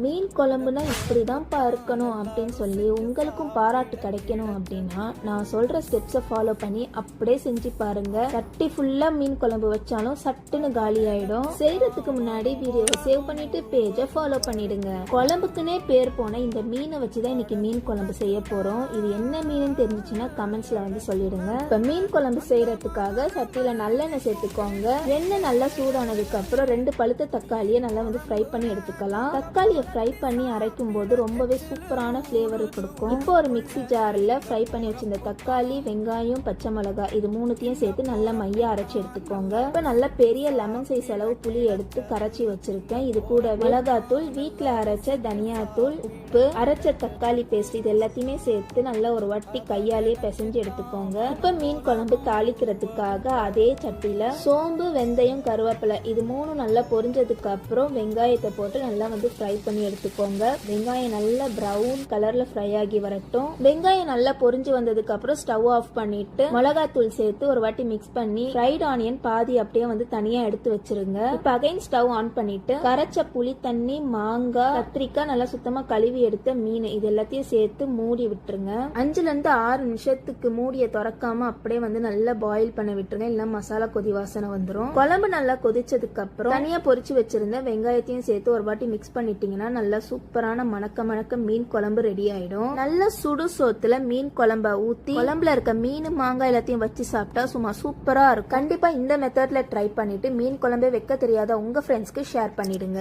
மீன் குழம்புனா இப்படிதான்ப்பா இருக்கணும் அப்படின்னு சொல்லி உங்களுக்கும் பாராட்டு கிடைக்கணும் அப்படின்னா நான் சொல்ற ஸ்டெப்ஸை ஃபாலோ பண்ணி அப்படியே செஞ்சு பாருங்க. சட்டி ஃபுல்லா மீன் குழம்பு வச்சாலும் சட்டுன்னு காலி ஆயிடும். செய்யறதுக்கு முன்னாடி வீடியோவை சேவ் பண்ணிட்டு பேஜை ஃபாலோ பண்ணிடுங்க. குழம்புக்குன்னே பேர் போன இந்த மீனை வச்சுதான் இன்னைக்கு மீன் குழம்பு செய்ய போறோம். இது என்ன மீன் தெரிஞ்சுச்சுன்னா கமெண்ட்ஸ்ல வந்து சொல்லிடுங்க. இப்ப மீன் குழம்பு செய்யறதுக்காக சட்டியில நல்லெண்ணெய் சேர்த்துக்கோங்க. எண்ணெய் நல்லா சூடானதுக்கு அப்புறம் 2 பழுத்த தக்காளியை நல்லா வந்து ஃப்ரை பண்ணி எடுத்துக்கலாம். தக்காளி ஃப்ரை பண்ணி அரைக்கும் போது ரொம்பவே சூப்பரான ஃப்ளேவர் கொடுக்கும். இப்போ ஒரு மிக்ஸி ஜாரில் ஃப்ரை பண்ணி வச்சிருந்த தக்காளி, வெங்காயம், பச்சை மிளகாய் இது மூணுத்தையும் சேர்த்து நல்லா மையா அரைச்சி எடுத்துக்கோங்க. இப்போ நல்ல பெரிய லெமன் சைஸ் அளவு புளி எடுத்து கரைச்சி வச்சிருக்கேன். இது கூட மிளகாத்தூள், வீட்டில் அரைச்ச தனியாத்தூள், உப்பு, அரைச்ச தக்காளி பேஸ்ட் இது எல்லாத்தையுமே சேர்த்து நல்லா ஒரு வட்டி கையாலேயே பிசைஞ்சு எடுத்துக்கோங்க. இப்போ மீன் குழம்பு தாளிக்கிறதுக்காக அதே சட்டியில சோம்பு, வெந்தயம், கருவேப்பிலை இது மூணும் நல்லா பொரிஞ்சதுக்கு அப்புறம் வெங்காயத்தை போட்டு நல்லா வந்து ஃப்ரை பண்ணி எடுத்துக்கோங்க. வெங்காயம் நல்லா பிரவுன் கலர்ல ஃப்ரை ஆகி வரட்டும். வெங்காயம் நல்லா பொரிஞ்சு வந்ததுக்கு அப்புறம் ஸ்டவ் ஆஃப் பண்ணிட்டு மிளகாத்தூள் சேர்த்து ஒரு வாட்டி மிக்ஸ் பண்ணி ஃப்ரைட் ஆனியன் பாதி அப்படியே வந்து தனியா எடுத்து வச்சிருங்க. இப்ப அகைன் ஸ்டவ் ஆன் பண்ணிட்டு கரைச்ச புளி தண்ணி, மாங்காய், கத்திரிக்காய் நல்லா சுத்தமா கழுவி எடுத்த மீன் இது எல்லாத்தையும் சேர்த்து மூடி விட்டுருங்க. 5ல இருந்து 6 நிமிஷத்துக்கு மூடியை திறக்காம அப்படியே வந்து நல்லா பாயில் பண்ண விட்டுருங்க. இல்ல மசாலா கொதி வாசனை வந்துடும். குழம்பு நல்லா கொதிச்சதுக்கு அப்புறம் தனியா பொரிச்சு வச்சிருந்த வெங்காயத்தையும் சேர்த்து ஒரு வாட்டி மிக்ஸ் பண்ணிட்டீங்கன்னா நல்லா சூப்பரான மணக்க மீன் குழம்பு ரெடி ஆயிடும். நல்ல சுடு சோத்துல மீன் குழம்ப ஊத்தி குழம்புல இருக்க மீன், மாங்காய் எல்லாத்தையும் வச்சு சாப்பிட்டா சும்மா சூப்பரா இருக்கும். கண்டிப்பா இந்த மெத்தட்ல ட்ரை பண்ணிட்டு மீன் குழம்பே வைக்க தெரியாத உங்க ஃப்ரெண்ட்ஸ்க்கு ஷேர் பண்ணிடுங்க.